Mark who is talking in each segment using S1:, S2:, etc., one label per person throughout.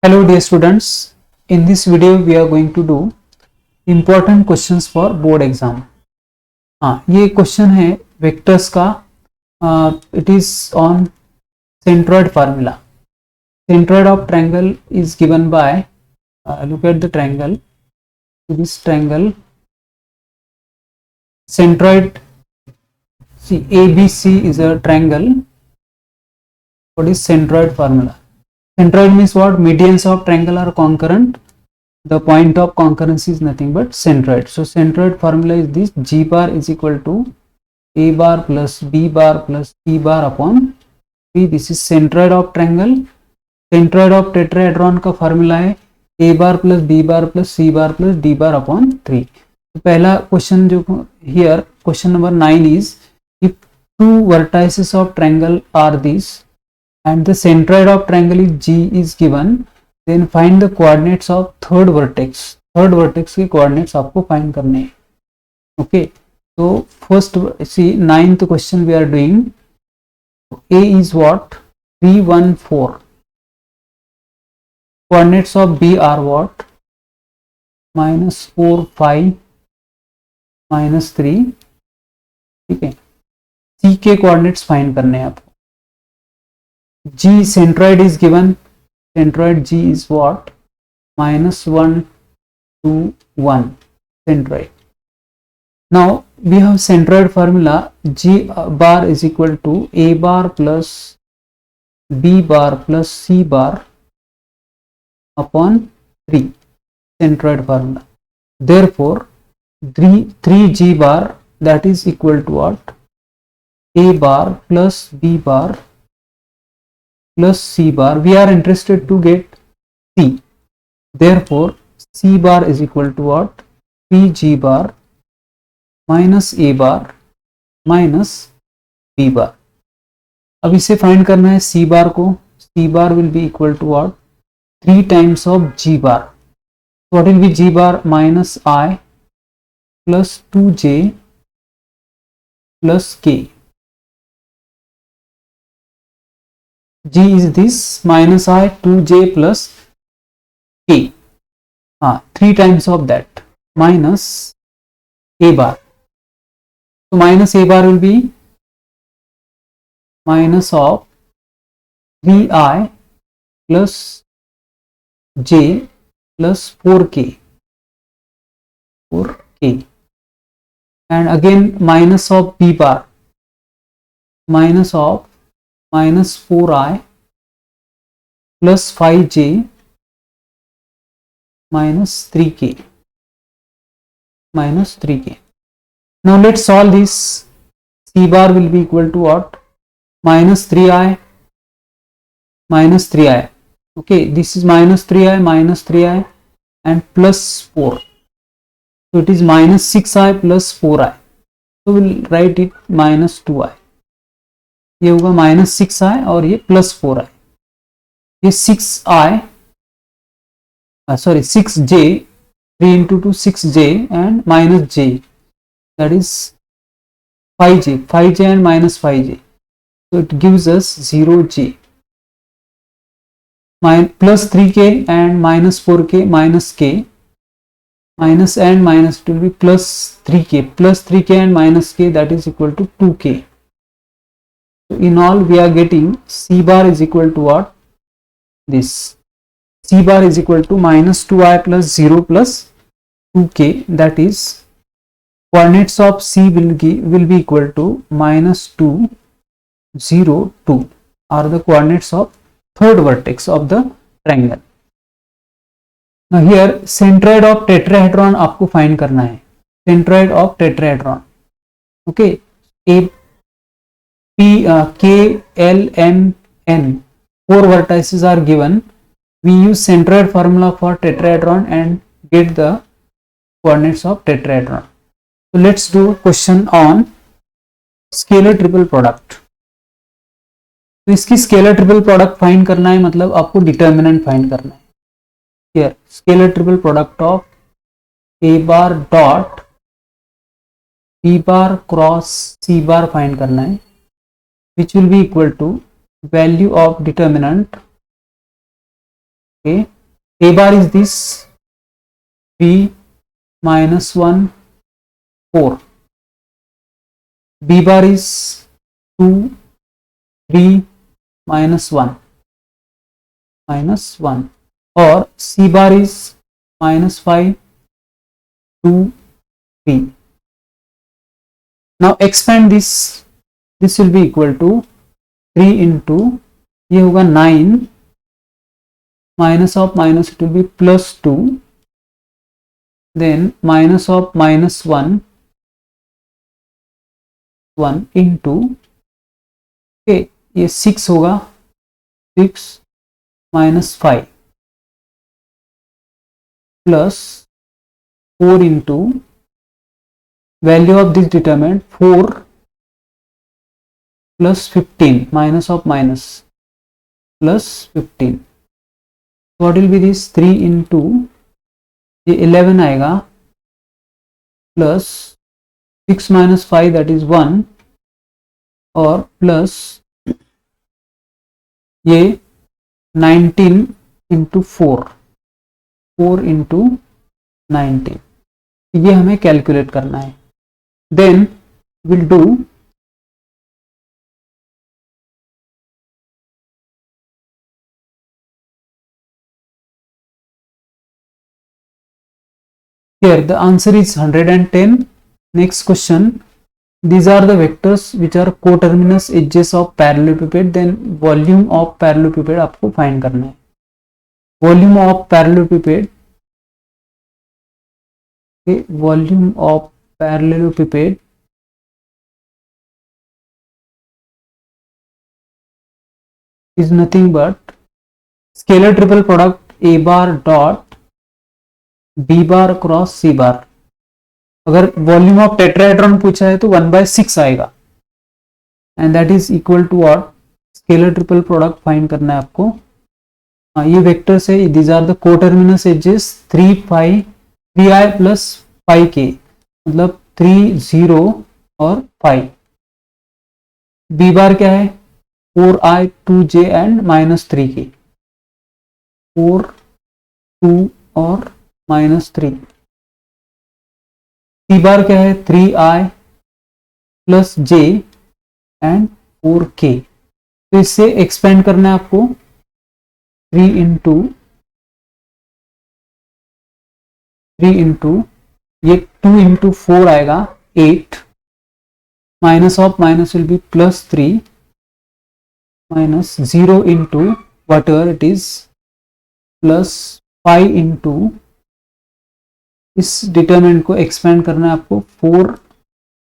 S1: Hello dear students, in this video we are going to do important questions for board exam. हाँ, ये question है vectors का. It is on centroid formula. Centroid of triangle is given by look at the triangle. This triangle centroid, see ABC is a triangle. What is centroid formula? Centroid means what? Medians of triangle are concurrent. The point of concurrence is nothing but centroid. So centroid formula is this: G bar is equal to A bar plus B bar plus C bar upon B. This is centroid of triangle. Centroid of tetrahedron का formula है A bar plus B bar plus C bar plus D bar upon 3. तो पहला question जो here question number 9 is, if two vertices of triangle are these and the centroid of triangle is G is given, then find the coordinates of third vertex. Third vertex के coordinates आपको find करने हैं. Okay, so first see ninth question we are doing. A is what? 3 1 4. Coordinates of B are what? minus 4 5 minus 3. ठीक है. C के coordinates find करने हैं आपको. G centroid is given. Centroid G is what? minus 1 2 1 centroid. Now we have centroid formula. G bar is equal to A bar plus B bar plus C bar upon 3. Centroid formula. Therefore 3G bar, that is equal to what? A bar plus B bar plus C bar. We are interested to get C. Therefore C bar is equal to what? 3G bar minus A bar minus B bar. अब इसे find करना है C bar को. C bar will be equal to what? 3 times of G bar. What will be G bar? minus I plus 2J plus K. G is this minus I 2J plus K. 3 times of that minus A bar. So minus A bar will be minus of 3I plus J plus 4K. 4K. And again minus of B bar, minus of minus 4I plus 5J minus 3K. Minus 3K. Now let's solve this. C bar will be equal to what? minus 3I minus 3I. Okay, this is minus 3I and plus 4. So it is minus 6I plus 4I. So we'll write it minus 2I. ये होगा minus 6I और ये plus 4I. ये 6I, sorry 6J, 3 into 2 6J and minus J, that is 5J and minus 5J. So it gives us 0J. Plus 3K and minus 4K minus K, minus and minus will be plus 3K. Plus 3K and minus K, that is equal to 2K. So in all we are getting C bar is equal to what? This. C bar is equal to minus 2I plus 0 plus 2K, that is coordinates of C will be equal to minus 2 0 2 are the coordinates of third vertex of the triangle. Now here centroid of tetrahedron आपको find करना है. Centroid of tetrahedron. Okay, K L M N 4 vertices are given. We use centroid formula for tetrahedron and get the coordinates of tetrahedron. So let's do question on scalar triple product. तो इसकी scalar triple product find करना है, मतलब आपको determinant find करना है. Here scalar triple product of A bar dot B bar cross C bar find करना है, which will be equal to value of determinant, okay, A bar is this, B minus 1, 4. B bar is 2, 3, minus 1, or C bar is minus 5, 2, 3. Now expand this will be equal to 3 into, ये होगा 9, minus of minus it will be plus 2, then minus of minus 1 into, okay, ये 6 होगा, 6 minus 5 plus 4 into, value of this determinant 4 plus 15, minus of minus plus 15. What will be this? 3 into, ये 11 आएगा, plus 6 minus 5 that is 1, और plus ये 19 into 4 into 19, ये हमें calculate करना है. Then will do here, the answer is 110. Next question, these are the vectors which are coterminous edges of parallelepiped, then volume of parallelepiped आपको find करना है. Volume of parallelepiped, okay, volume of parallelepiped is nothing but scalar triple product A bar dot B bar cross C bar. अगर volume of tetrahedron पूछा है तो 1/6 आएगा, and that is equal to what? Scalar triple product find करना है आपको. ये vectors है, these are the coterminus edges 3i plus 5k, मतलब 3, 0 और 5. बी बार क्या है? 4i, 2j and minus 3k, 4, 2 और माइनस 3. सी बार क्या है? 3i plus j and 4k. तो इससे एक्सपेंड करना है आपको. 3 इंटू ये 2 इंटू 4 आएगा 8, minus of minus will be plus 3, minus 0 into what ever it is plus 5 into, इस डिटरमिनेंट को एक्सपेंड करना है आपको. 4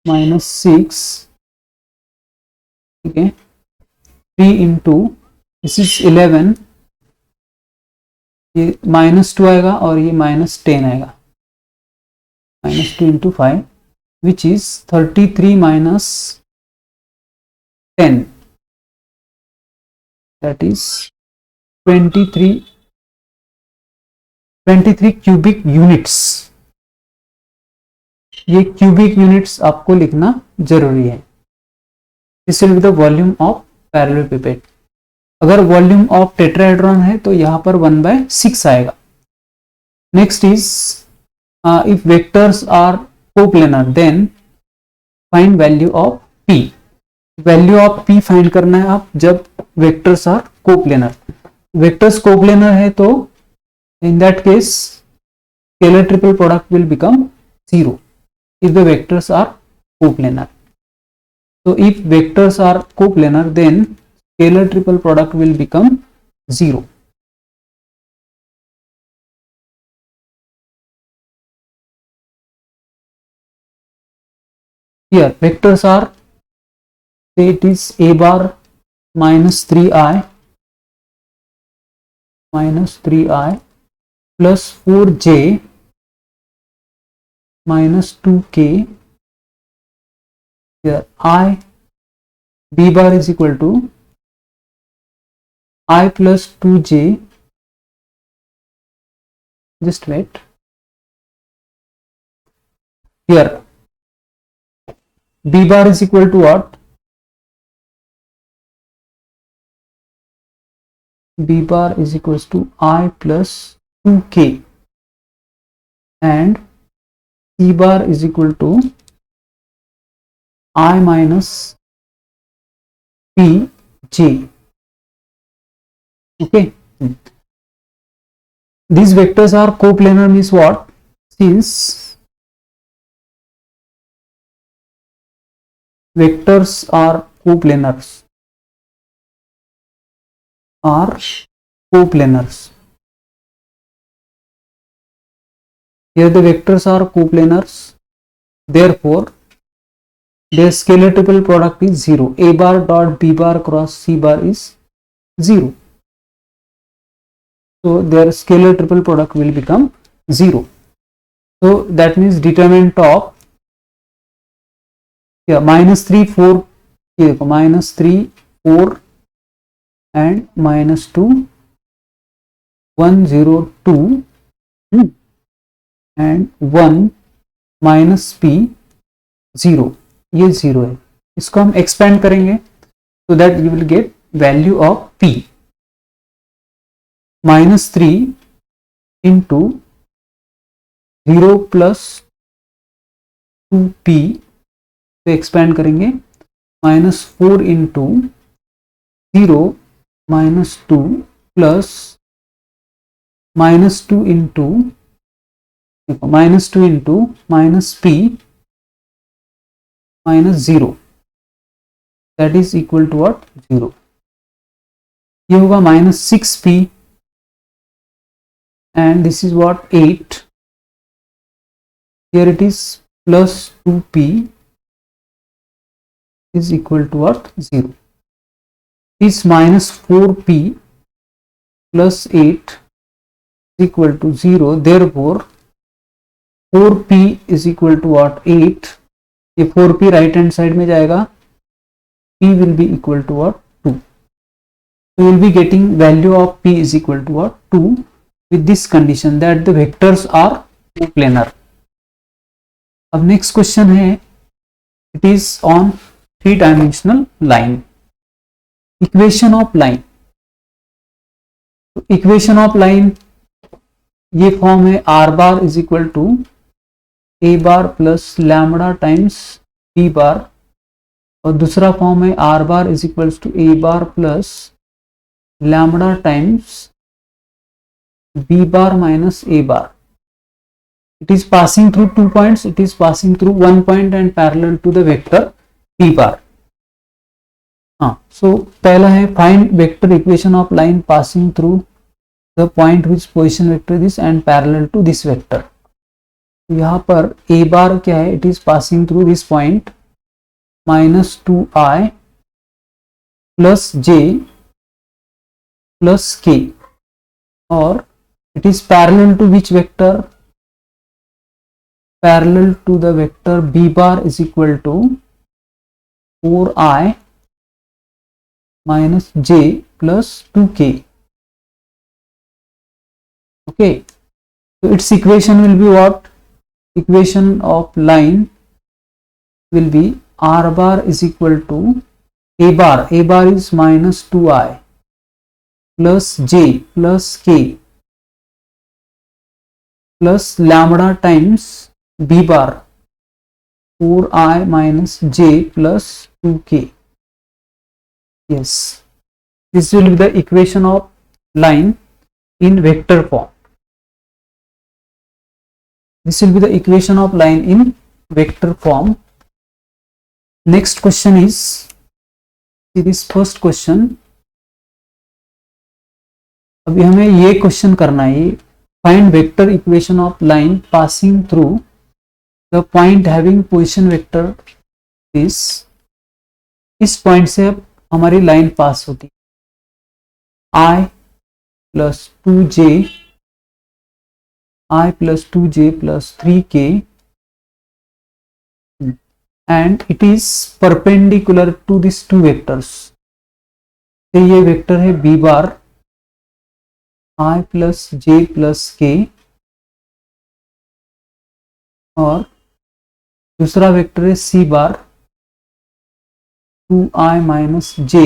S1: माइनस 6, ठीक है. 3 इंटू दिस इज 11, ये माइनस 2 आएगा और ये माइनस 10 आएगा. Minus 2 into 5 which is 33 minus 10, that is 23 cubic units. ये क्यूबिक यूनिट्स आपको लिखना जरूरी है. This will be the volume of parallelepiped. अगर वॉल्यूम ऑफ टेट्राहेड्रॉन है तो यहां पर 1/6 आएगा. Next is if vectors are coplanar then find value of p. Value of p find करना है आप जब vectors are coplanar. Vectors coplanar है तो in that case scalar triple product will become 0 if the vectors are coplanar. So if vectors are coplanar then scalar triple product will become 0. Here vectors are, say it is A bar minus 3i plus 4j minus 2k. Here B bar is equal to I plus 2j, just wait. Here B bar is equal to what? B bar is equals to I plus 2k and c bar is equal to I minus pj. Okay, these vectors are coplanar means what? Since vectors are coplanars, here the vectors are coplanars, therefore their scalar triple product is 0. A bar dot b bar cross c bar is 0, so their scalar triple product will become 0. So that means determinant of minus 3 4, minus 3 4 and minus 2 1 0 2 and 1 minus p 0, ये 0 है. इसको हम expand करेंगे so that you will get value of p. minus 3 into 0 plus 2p, तो expand करेंगे minus 4 into 0 minus 2 plus minus 2 into minus p minus 0, that is equal to what? 0. ये होगा minus 6p and this is what? 8. Here it is plus 2p is equal to what? 0. Is minus 4p plus 8 is equal to 0. Therefore 4p is equal to what? 8. ये 4p right hand side में जाएगा, p will be equal to what? 2. So we will be getting value of p is equal to what? 2 with this condition that the vectors are coplanar. अब next question है, it is on 3-dimensional line. Equation of line. Equation of line ये form है r bar is equal to a bar plus lambda times b bar, और दूसरा form है r bar is equals to a bar plus lambda times b bar minus a bar. It is passing through 2 points. It is passing through 1 point and parallel to the vector p bar. So पहला है find vector equation of line passing through the point which position vector is and parallel to this vector. यहाँ पर a bar क्या है? It is passing through this point minus 2i plus j plus k, और it is parallel to which vector? Parallel to the vector b bar is equal to 4i minus j plus 2k. Okay, so its equation will be what? Equation of line will be r bar is equal to a bar is minus 2i plus j plus k plus lambda times b bar 4i minus j plus 2k. Yes, this will be the equation of line in vector form. This will be the equation of line in vector form. Next question is, see this first question. अभी हमें ये question करना है, find vector equation of line passing through the point having position vector this. इस point से अब हमारी line पास होती है i plus 2j plus 3k and it is perpendicular to these two vectors. तो ये वेक्टर है b bar i plus j plus k, और दूसरा वेक्टर है c bar 2i minus j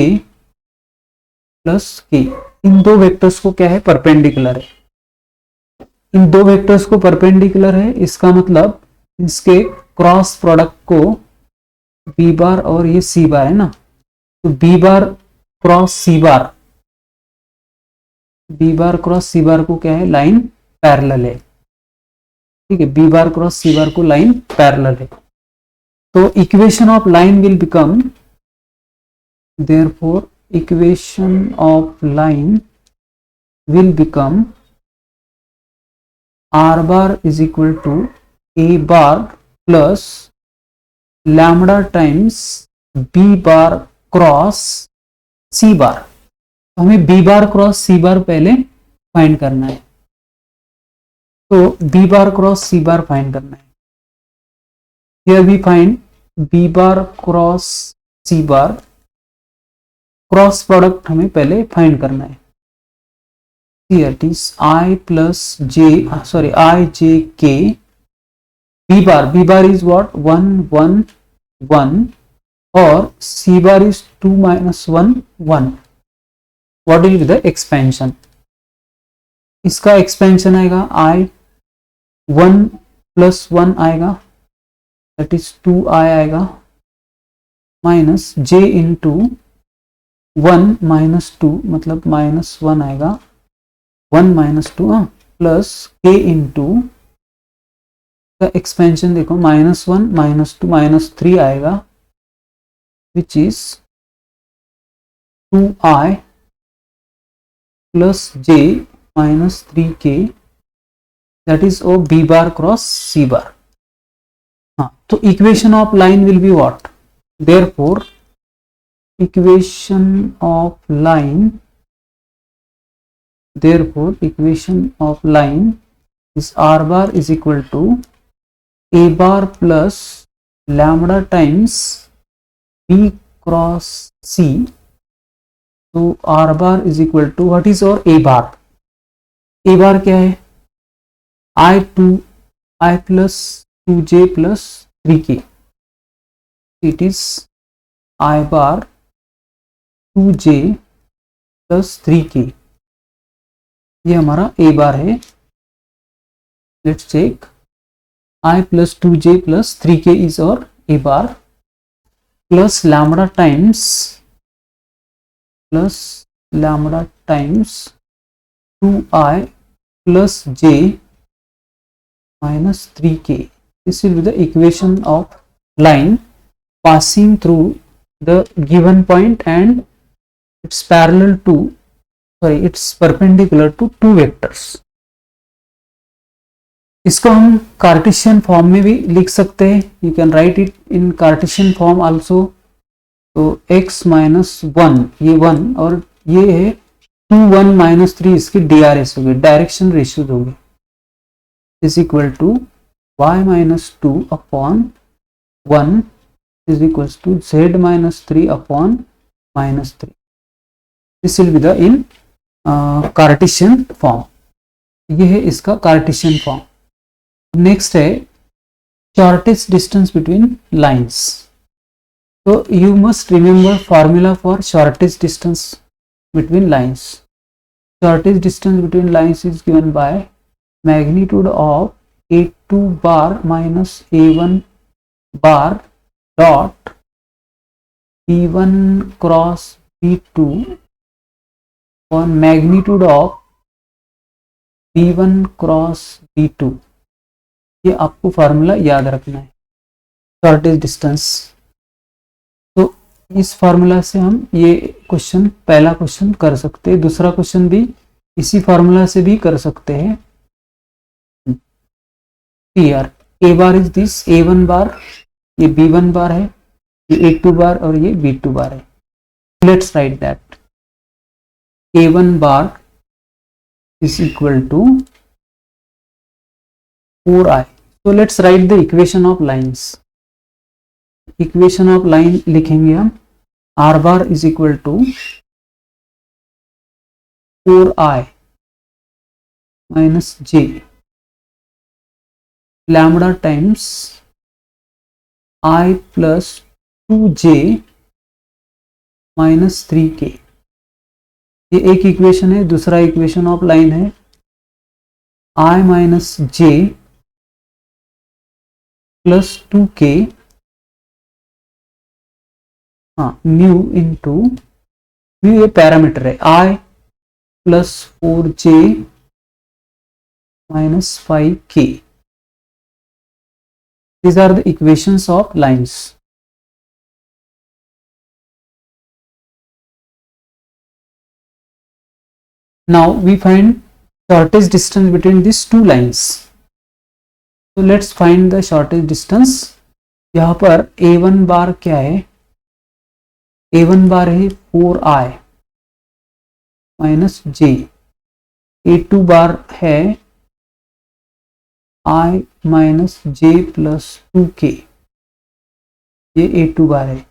S1: plus k. इन दो वेक्टर्स को क्या है? परपेंडिकुलर है. इन दो वेक्टर्स को परपेंडिकुलर है, इसका मतलब इसके क्रॉस प्रोडक्ट को बी बार और ये सी बार है ना, तो बी बार क्रॉस सी बार, बी बार क्रॉस सी बार को क्या है, लाइन पैरेलल है, ठीक है, बी बार क्रॉस सी बार को लाइन पैरेलल है। तो equation of line will become, therefore equation of line will become r bar is equal to a bar plus lambda times b bar cross c bar। तो हमें b bar cross c bar पहले find करना है, तो b bar cross c bar find करना है। Here we find b bar cross c bar, cross product हमें पहले फाइंड करना है। Here it is I plus j, sorry, I j k, b bar is what, 1 1 1 और c bar is 2 minus 1 1। what will be the expansion? इसका expansion आएगा I 1 plus 1 आएगा, that is 2i आएगा, minus j into 1 minus 2 मतलब minus 1 आएगा, 1 minus 2 plus k into का expansion देखो, minus 1 minus 2 minus 3 आएगा, which is 2i plus j minus 3k, that is O B bar cross C bar. हाँ, तो equation of line will be what, therefore equation of line, therefore equation of line is r bar is equal to a bar plus lambda times b cross c। तो r bar is equal to, what is our a bar? a bar क्या है, I plus 2j plus 3k, it is I bar 2j plus 3k, ये हमारा a bar है। Let's check, I plus 2j plus 3k is our a bar plus lambda times 2i plus j minus 3k। This will be the equation of line passing through the given point and it's parallel to, it's perpendicular to two vectors। इसको हम Cartesian form में भी लिख सकते हैं, you can write it in Cartesian form also. तो x minus 1, ये 1 और ये है 2 1 माइनस 3, इसकी DRS होगी, डायरेक्शन रेशियोज होगी, is equal to y minus 2 upon 1 is equal to z minus 3 upon minus 3। This will be the in Cartesian form, ये है इसका कार्टेशियन फॉर्म। नेक्स्ट है शॉर्टेस्ट डिस्टेंस बिटवीन लाइंस। तो you must remember formula for shortest distance between lines. Shortest distance between lines is given by magnitude of a2 bar minus a1 bar dot b1 cross b2 और magnitude of b1 cross b2। ये आपको formula याद रखना है, shortest distance. तो इस formula से हम ये क्वेश्चन, पहला क्वेश्चन कर सकते हैं, दूसरा क्वेश्चन भी इसी फार्मूला से भी कर सकते हैं। Here a bar is this, a1 बार, ये b1 बार है, ये a2 बार और ये b2 बार है। Let's write that a1 bar is equal to 4i। So let's write the equation of lines। Equation of line लिखेंगे हम, r bar is equal to 4i minus j lambda times I plus 2j minus 3k। ये एक equation है, दूसरा equation of line है। I minus j plus 2k mu into mu ये parameter है I plus 4j minus 5k. These are the equations of lines. Now we find shortest distance between these two lines. So let's find the shortest distance. यहाँ पर a1 बार क्या है? a1 बार है 4i minus j. a2 बार है i minus j plus 2k. ये a2 बार है.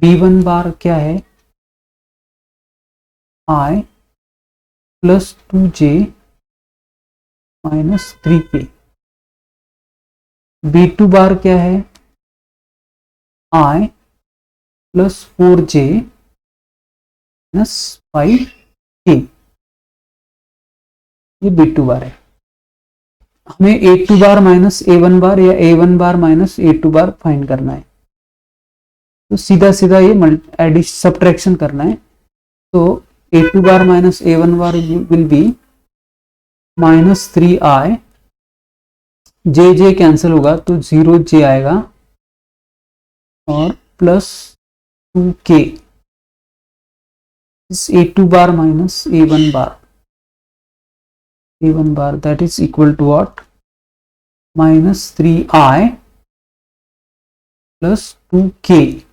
S1: b1 बार क्या है? i plus 2j minus 3k. b2 बार क्या है? i plus 4j minus 5k. ये b2 बार है. हमें a2 बार माइनस a1 बार या a1 बार माइनस a2 बार फाइंड करना है. तो सीधा सीधा ये एडिशन सब्ट्रैक्शन करना है. तो a2 bar minus a1 bar will be minus 3i. J cancel होगा तो 0j आएगा और प्लस 2k. इस a2 bar minus a1 bar that is equal to what? minus 3i plus 2k.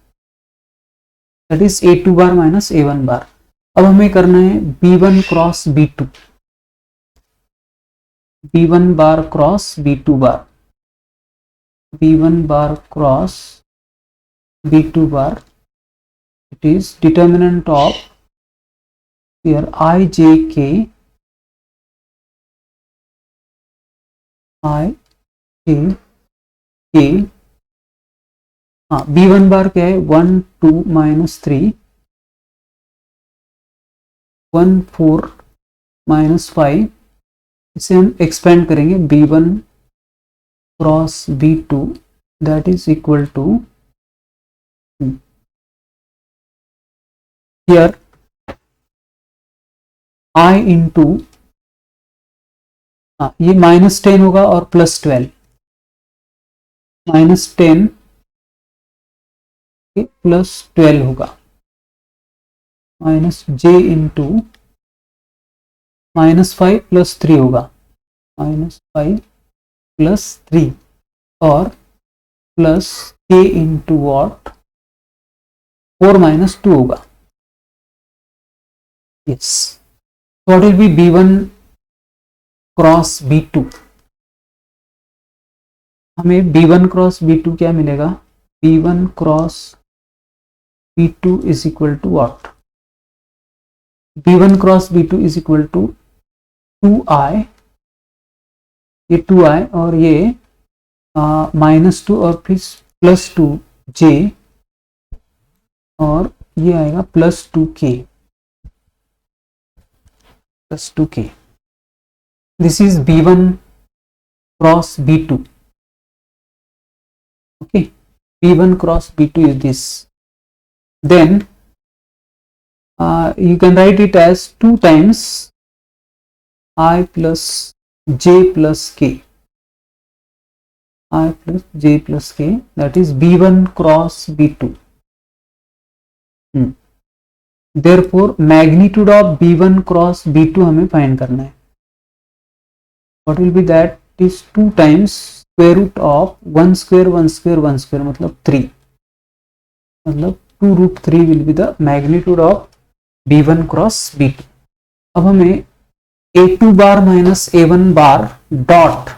S1: that is a2 bar minus a1 बार. अब हमें करना है b1 cross b2. b1 bar cross b2 bar. b1 bar cross b2 bar. it is determinant of here I j k I j k. b1 बार क्या है? 1 2 minus 3 1 4 minus 5. इसे हम expand करेंगे b1 cross b2 that is equal to here I into ये minus 10 होगा और plus 12. Minus 10 plus 12 होगा. Minus j into minus 5 plus 3 होगा. माइनस 5 प्लस 3 और plus k into what 4 minus 2 होगा. yes. what will be b1 cross b2? हमें b1 cross b2 क्या मिलेगा? b1 cross b2 is equal to what? b1 cross b2 is equal to 2i. ये 2i और ये minus 2 और फिर plus 2j और ये आएगा plus 2k. plus 2k. This is b1 cross b2. okay, b1 cross b2 is this. Then you can write it as 2 times I plus j plus k. I plus j plus k, that is b1 cross b2. Therefore magnitude of b1 cross b2 हमें find करना है. what will be that? is 2 times square root of 1 square 1 square 1 square मतलब 3. मतलब 2 root 3 will be the magnitude of b1 cross b2. अब हमें a2 bar minus a1 bar dot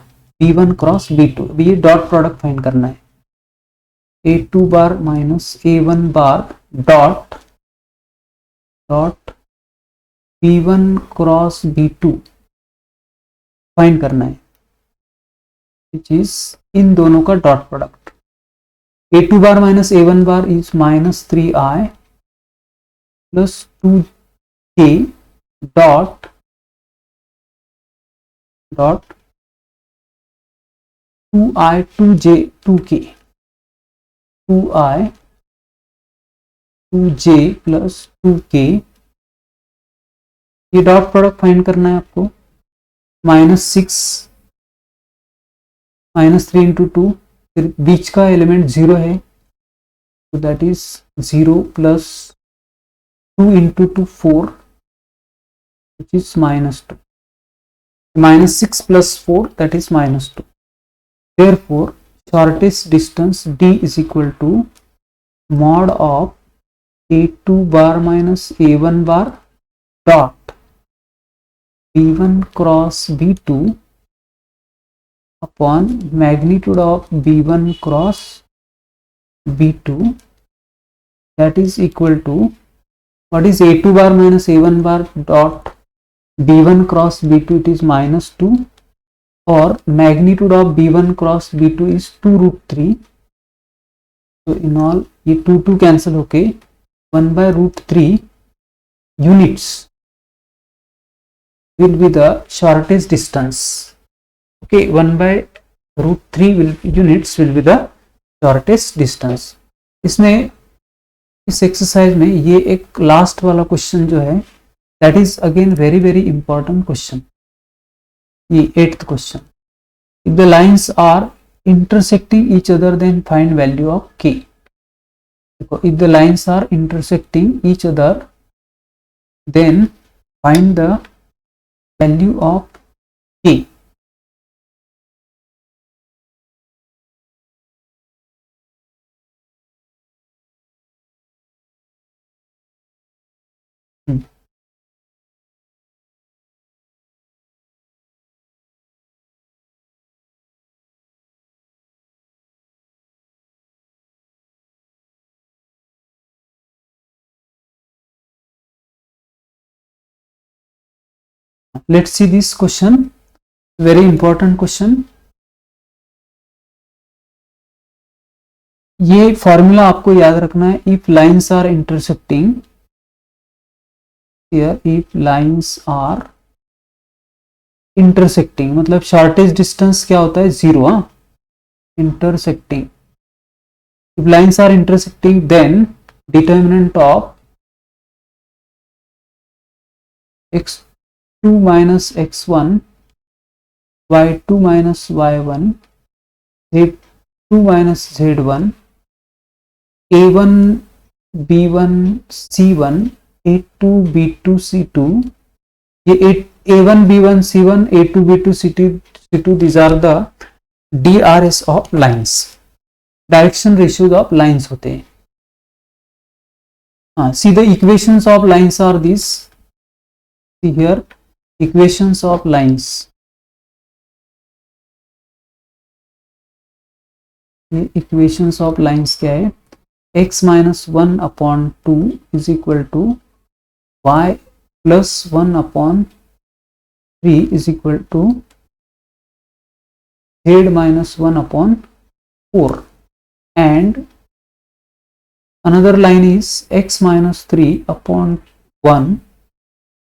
S1: b1 cross b2, अब ये dot product find करना है. a2 bar minus a1 bar dot b1 cross b2 find करना है, which is इन दोनों का dot product. a2 bar minus a1 bar is minus 3i plus 2k dot 2i 2j 2k 2i 2j plus 2k, ये dot product find करना है आपको। -6 -3 into 2, फिर बीच का एलिमेंट 0 है, तो that is 0 plus 2 into 2 4 which is -2, -6 plus 4 that is -2. Therefore shortest distance D is equal to mod of A2 bar minus A1 bar dot B1 cross B2 upon magnitude of B1 cross B2, that is equal to, what is A2 bar minus A1 bar dot B1 cross B2, it is -2, or magnitude of B1 cross B2 is 2 root 3. So in all ये 2 cancel होके 1 by root 3 units will be the shortest distance. Okay, 1 by root 3 units will be the shortest distance. इसमें इस exercise में ये एक last वाला question जो है, that is again very very important question, ये 8th question. If the lines are intersecting each other then find value of k। देखो, if the lines are intersecting each other then find the value of k। Let's see this question, very important question. ये formula आपको याद रखना है, if lines are intersecting, here if lines are intersecting मतलब shortest distance क्या होता है, 0। हाँ, intersecting, if lines are intersecting then determinant of x2 minus x1, y2 minus y1, z2 minus z1, a1 b1 c1, a2 b2 c2, ये a1 b1 c1, a2 b2 c2, these are the DRS of lines, direction ratios of lines होते हैं। हाँ, see the equations of lines are this, see here equations of lines, ये equations of lines क्या है, x minus 1 upon 2 is equal to y plus 1 upon 3 is equal to z minus 1 upon 4, and another line is x minus 3 upon 1